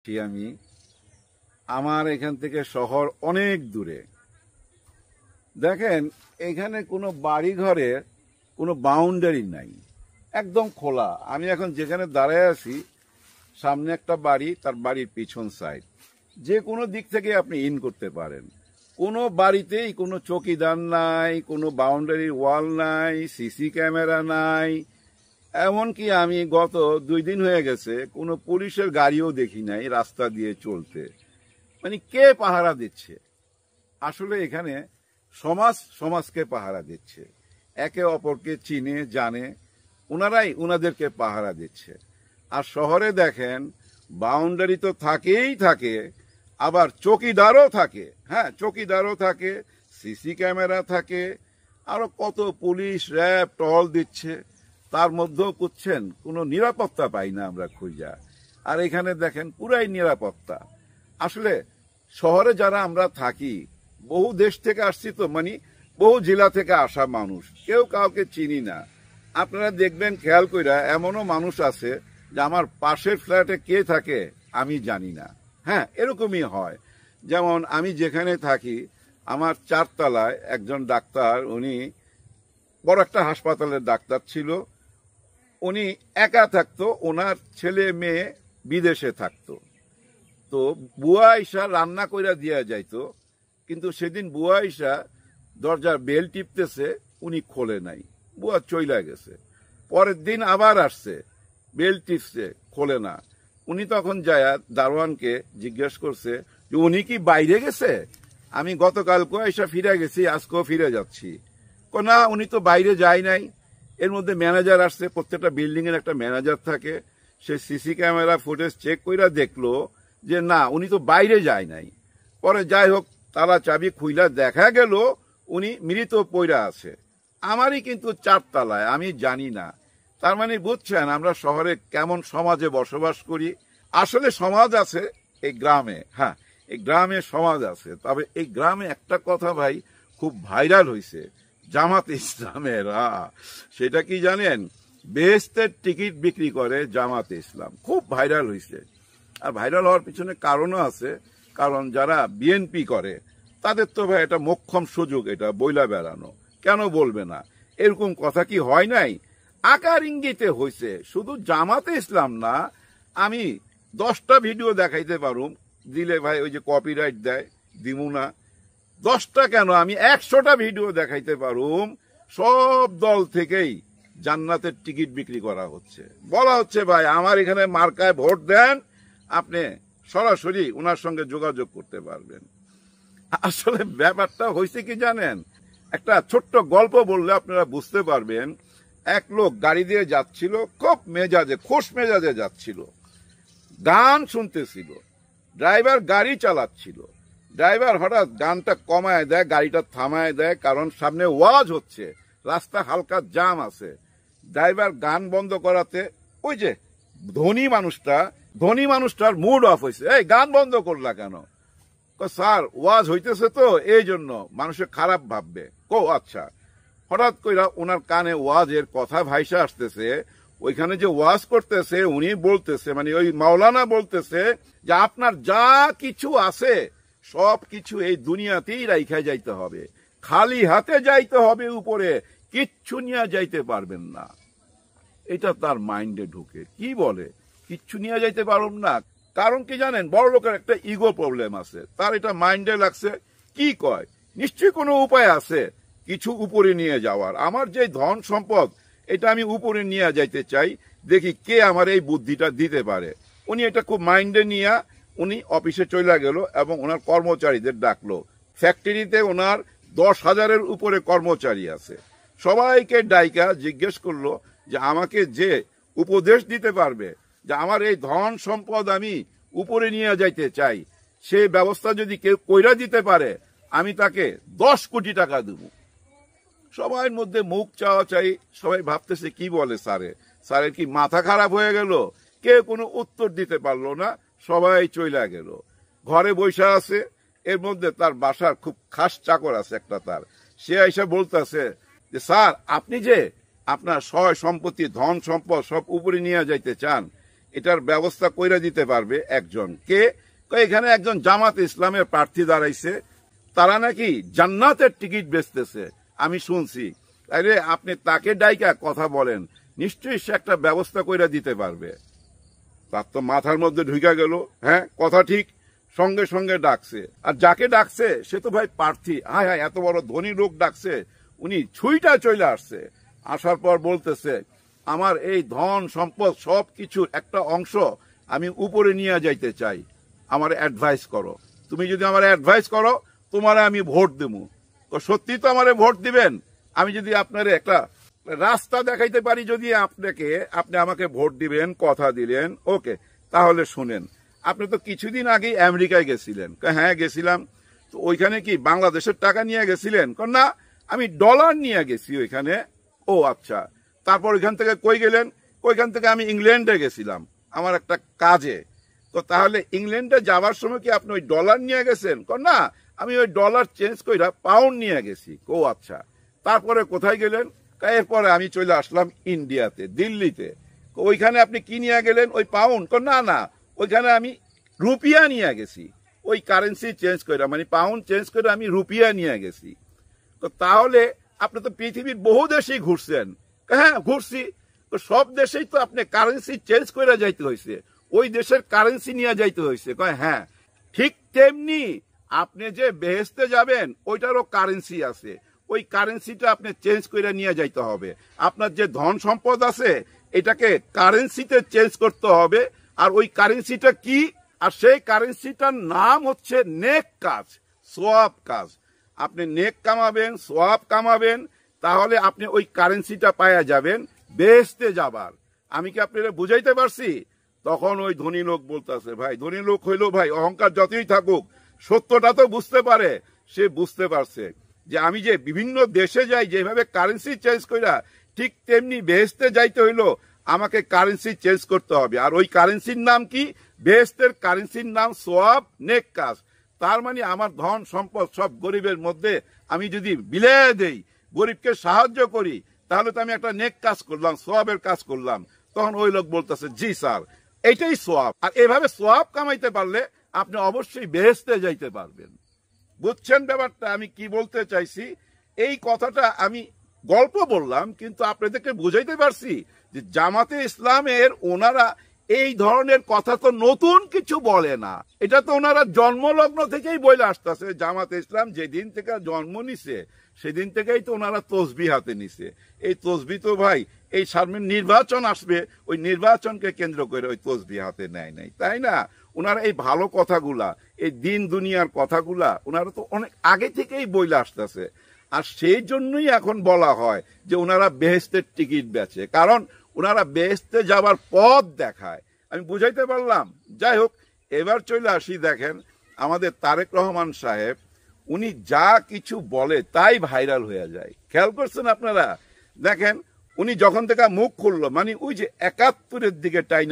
আমি আমার এখান থেকে শহর অনেক দূরে। দেখেন এখানে কোনো বাড়ি ঘরের কোনো বাউন্ডারি নাই, একদম খোলা। আমি এখন যেখানে দাঁড়ায় আছি সামনে একটা বাড়ি, তার বাড়ির পিছন সাইড, যে কোনো দিক থেকে আপনি ইন করতে পারেন। কোনো বাড়িতেই কোনো চৌকিদার নাই, কোনো বাউন্ডারি ওয়াল নাই, সিসি ক্যামেরা নাই। এমনকি আমি গত 2 দিন হয়ে গেছে কোনো পুলিশের গাড়িও দেখি নাই রাস্তা দিয়ে চলতে। মানে কে পাহারা দিচ্ছে? আসলে এখানে সমাজকে পাহারা দিচ্ছে, একে অপরকে চিনে জানে, ওনারাই ওনাদেরকে পাহারা দিচ্ছে। আর শহরে দেখেন বাউন্ডারি তো থাকেই থাকে, আবার চৌকিদারও থাকে। হ্যাঁ, চৌকিদারও থাকে, সিসি ক্যামেরা থাকে, আরো কত পুলিশ র্যাব টহল দিচ্ছে। তার মধ্যেও বুঝছেন কোনো নিরাপত্তা পাই না আমরা খুঁজা। আর এখানে দেখেন পুরাই নিরাপত্তা। আসলে শহরে যারা আমরা থাকি, বহু দেশ থেকে আসছি তো, মানে বহু জেলা থেকে আসা মানুষ, কেউ কাউকে চিনি না। আপনারা দেখবেন খেয়াল কইরা এমনও মানুষ আছে যে আমার পাশের ফ্ল্যাটে কে থাকে আমি জানি না। হ্যাঁ, এরকমই হয়। যেমন আমি যেখানে থাকি আমার 4 তলায় একজন ডাক্তার, উনি বড় একটা হাসপাতালের ডাক্তার ছিল। উনি একা থাকতো, ওনার ছেলে মেয়ে বিদেশে থাকতো। তো বুয়া আইসা রান্না কইরা দিয়া যাইতো, কিন্তু সেদিন বুয়া আইসা দরজার বেল টিপতেছে, উনি খোলে নাই, বুয়া চইলা গেছে। পরের দিন আবার আসছে, বেল টিপছে, খোলে না। উনি তখন যায় দারোয়ানকে জিজ্ঞেস করছে যে উনি কি বাইরে গেছে? আমি গতকালকে আইসা ফিরে গেছি, আজকেও ফিরে যাচ্ছি। না, উনি তো বাইরে যায় নাই। এর মধ্যে ম্যানেজার আসছে, প্রত্যেকটা বিল্ডিং এর একটা ম্যানেজার থাকে। সে সিসি ক্যামেরা ফুটেজ চেক কইরা দেখলো যে না, উনি তো বাইরে যায় নাই। পরে যাই হোক, তালা চাবি খুইলা দেখা গেল উনি মৃত পইরা আছে। আমারই কিন্তু 4 তলায়, আমি জানি না। তার মানে বুঝছেন আমরা শহরে কেমন সমাজে বসবাস করি। আসলে সমাজ আছে এই গ্রামে। হ্যাঁ, এই গ্রামে সমাজ আছে। তবে এই গ্রামে একটা কথা ভাই খুব ভাইরাল হয়েছে, জামাতে ইসলামের। সেটা কি জানেন? বেহেশতের টিকিট বিক্রি করে জামাতে ইসলাম, খুব ভাইরাল হয়েছে। আর ভাইরাল হওয়ার পিছনে কারণও আছে, কারণ যারা বিএনপি করে তাদের তো ভাই এটা মোক্ষম সুযোগ, এটা বইলা বেড়ানো। কেন বলবে না? এরকম কথা কি হয় নাই? আকার ইঙ্গিতে হয়েছে। শুধু জামাতে ইসলাম না, আমি 10টা ভিডিও দেখাইতে পারুম, দিলে ভাই ওই যে কপিরাইট দেয়, দিমু না। 10টা কেন, আমি 100টা ভিডিও দেখাইতে পারুম। সব দল থেকেই জান্নাতের টিকিট বিক্রি করা হচ্ছে। বলা হচ্ছে ভাই আমার এখানে মার্কায় ভোট দেন, আপনি সরাসরি ওনার সঙ্গে যোগাযোগ করতে পারবেন। আসলে ব্যাপারটা হয়েছে কি জানেন? একটা ছোট্ট গল্প বললে আপনারা বুঝতে পারবেন। এক লোক গাড়ি দিয়ে যাচ্ছিল, খুব মেজাজে, খোশ মেজাজে যাচ্ছিল, গান শুনতেছিল। ড্রাইভার গাড়ি চালাচ্ছিল। ড্রাইভার হঠাৎ গানটা কমায় দেয়, গাড়িটা থামায় দেয়, কারণ সামনে ওয়াজ হচ্ছে, রাস্তা হালকা জাম আছে। ড্রাইভার গান বন্ধ করাতে ওই যে ধনী মানুষটার মুড অফ হয়েছে। এই গান বন্ধ করলা কেন? স্যার ওয়াজ হইতেছে তো, এই জন্য মানুষের খারাপ ভাববে। আচ্ছা। হঠাৎ কইরা ওনার কানে ওয়াজের কথা ভাইসা আসতেছে। ওইখানে যে ওয়াজ করতেছে উনি বলতেছে, মানে ওই মাওলানা বলতেছে যে আপনার যা কিছু আছে সব কিছু এই দুনিয়াতেই রাইখা যাইতে হবে, খালি হাতে যাইতে হবে, উপরে কিচ্ছু নিয়ে যাইতে পারবেন না। এটা তার মাইন্ডে ঢুকে। কি বলে কিচ্ছু নিয়ে যাইতে পারুন না? কারণ কি জানেন? বড় লোকের একটা ইগো প্রবলেম আছে, তার এটা মাইন্ডে লাগছে। কি কয়, নিশ্চয়ই কোনো উপায় আছে কিছু উপরে নিয়ে যাওয়ার। আমার যে ধন সম্পদ এটা আমি উপরে নিয়ে যাইতে চাই, দেখি কে আমার এই বুদ্ধিটা দিতে পারে। উনি এটা খুব মাইন্ডে নিয়ে উনি অফিসে চলে গেল এবং ওনার কর্মচারীদের ডাকলো। ফ্যাক্টরিতে ওনার 10,000-এর উপরে কর্মচারী আছে। সবাইকে ডাইকা জিজ্ঞেস করলো যে আমাকে যে উপদেশ দিতে পারবে যে আমার এই ধন সম্পদ আমি উপরে নিয়ে যাইতে চাই, সে ব্যবস্থা যদি কেউ কইরা দিতে পারে আমি তাকে 10 কোটি টাকা দেব। সবার মধ্যে মুখ চাওয়া চাই, সবাই ভাবতেছে কি বলে স্যারের কি মাথা খারাপ হয়ে গেল? কেউ কোনো উত্তর দিতে পারলো না, সবাই চইলা গেল। ঘরে বৈশা আছে। এর মধ্যে তার বাসার খুব খাস চাকর আছে একটা, তার সে আইসা বলতেছে যে স্যার আপনি যে আপনার সয় সম্পত্তি ধন সম্পদ সব উপরে নিয়ে যাইতে চান, এটার ব্যবস্থা কইরা দিতে পারবে একজন কে? এখানে একজন জামাত ইসলামের প্রার্থী দাঁড়াইছে, তারা নাকি জান্নাতের টিকিট বেচতেছে, আমি শুনছি। তাইলে আপনি তাকে ডাইকা কথা বলেন, নিশ্চয়ই সে একটা ব্যবস্থা কইরা দিতে পারবে। তার তো মাথার মধ্যে ঢুকা গেল, হ্যাঁ কথা ঠিক, সঙ্গে সঙ্গে ডাকছে। আর যাকে ডাকছে সে তো ভাই প্রার্থী, হায় হায় এত বড় ধনী লোক ডাকছে, উনি ছুইটা চলে আসছে। আসার পর বলতেছে, আমার এই ধন সম্পদ সবকিছুর একটা অংশ আমি উপরে নিয়ে যাইতে চাই, আমার অ্যাডভাইস করো। তুমি যদি আমার অ্যাডভাইস করো, তোমারে আমি ভোট দেবো। তো সত্যি তো আমারে ভোট দিবেন? আমি যদি আপনার একটা রাস্তা দেখাইতে পারি, যদি আপনি আমাকে ভোট দিবেন, কথা দিলেন, ওকে, তাহলে শুনেন। আপনি তো কিছুদিন আগেই আমেরিকায় গেছিলেন। হ্যাঁ গেছিলাম। তো ওইখানে কি বাংলাদেশের টাকা নিয়ে গেছিলেন? না, আমি ডলার নিয়ে গেছি ওইখানে। ও আচ্ছা, তারপর ওইখান থেকে কই গেলেন? ওইখান থেকে আমি ইংল্যান্ডে গেছিলাম আমার একটা কাজে। তো তাহলে ইংল্যান্ডে যাওয়ার সময় কি আপনি ওই ডলার নিয়ে গেছেন? না, আমি ওই ডলার চেঞ্জ কইরা পাউন্ড নিয়ে গেছি। ও আচ্ছা, তারপরে কোথায় গেলেন? এরপরে আমি চলে আসলাম ইন্ডিয়াতে, দিল্লিতে। ওইখানে আপনি কি নিয়ে গেলেন? ওই পাউন্ড? না না, ওইখানে আমি রুপিয়া নিয়ে গেছি, ওই কারেন্সি চেঞ্জ করে, মানে পাউন্ড চেঞ্জ করে আমি রুপিয়া নিয়ে গেছি। তো তাহলে আপনি তো পৃথিবীর বহু দেশেই ঘুরছেন। হ্যাঁ ঘুরছি, তো সব দেশেই তো আপনি কারেন্সি চেঞ্জ করে যাইতে হয়েছে, ওই দেশের কারেন্সি নিয়ে যাইতে হয়েছে। হ্যাঁ ঠিক তেমনি আপনি যে বেহেশতে যাবেন ওইটারও কারেন্সি আছে, ওই কারেন্সিটা আপনি চেঞ্জ করে নিয়ে যাইতে হবে। আপনার যে ধন সম্পদ আছে এটাকে কারেন্সিতে চেঞ্জ করতে হবে। আর ওই কারেন্সিটা কি? আর সেই কারেন্সিটার নাম হচ্ছে নেক কাজ, সোয়াব কাজ। আপনি নেক কামাবেন, সোয়াব কামাবেন, তাহলে আপনি ওই কারেন্সিটা পাওয়া যাবেন বেহেশতে যাবার। আমি কি আপনারা বুঝাইতে পারছি? তখন ওই ধনী লোক বলতেছে, ভাই ধনী লোক হইলো ভাই, অহংকার যতই থাকুক সত্যটা তো বুঝতে পারে। সে বুঝতে পারছে যে আমি যে বিভিন্ন দেশে যাই, যেভাবে কারেন্সি চেঞ্জ কইরা, ঠিক তেমনি বেহেশতে যাইতে হইলো আমাকে কারেন্সি চেঞ্জ করতে হবে। আর ওই কারেন্সির নাম কি? বেহেশতের কারেন্সির নাম সোয়াব, নেক কাজ। তার মানে আমার ধন সম্পদ সব গরিবের মধ্যে আমি যদি বিলিয়ে দেই, গরিবকে সাহায্য করি, তাহলে তো আমি একটা নেক কাজ করলাম, সোয়াবের কাজ করলাম। তখন ওই লোক বলতেছে, জি স্যার, এইটাই সোয়াব। আর এভাবে সোয়াব কামাইতে পারলে আপনি অবশ্যই বেহেশতে যাইতে পারবেন। বুঝছেন ব্যাপারটা আমি কি বলতে চাইছি? এই কথাটা আমি গল্প বললাম, কিন্তু আপনাদেরকে বুঝাইতে পারছি যে জামাতে ইসলামের ওনারা এই ধরনের কথা তো নতুন কিছু বলে না, এটা তো ওনারা জন্মলগ্ন থেকেই বলে আসতেছে। জামাতে ইসলাম যেদিন থেকে জন্ম নিছে সেদিন থেকেই তো ওনারা তসবি হাতে নিছে। এই তসবি তো ভাই এই সামনে নির্বাচন আসবে, ওই নির্বাচনকে কেন্দ্র করে ওই তসবি হাতে নেয় নাই, তাই না? ওনারা এই ভালো কথাগুলা, এই দিন দুনিয়ার কথাগুলা ওনারা তো অনেক আগে থেকেই বইলে আসতেছে। আর সেই জন্যই এখন বলা হয় যে ওনারা বেহেশতের টিকিট বেচে, কারণ ওনারা বেহেশতে যাবার পথ দেখায়। আমি বুঝাইতে পারলাম? যাই হোক, এবার চলে আসি। দেখেন আমাদের তারেক রহমান সাহেব, উনি যা কিছু বলে তাই ভাইরাল হয়ে যায়। খেয়াল করছেন আপনারা? দেখেন উনি যখন থেকে মুখ খুললো, মানে ওই যে ৭১-এর দিকে টাইনা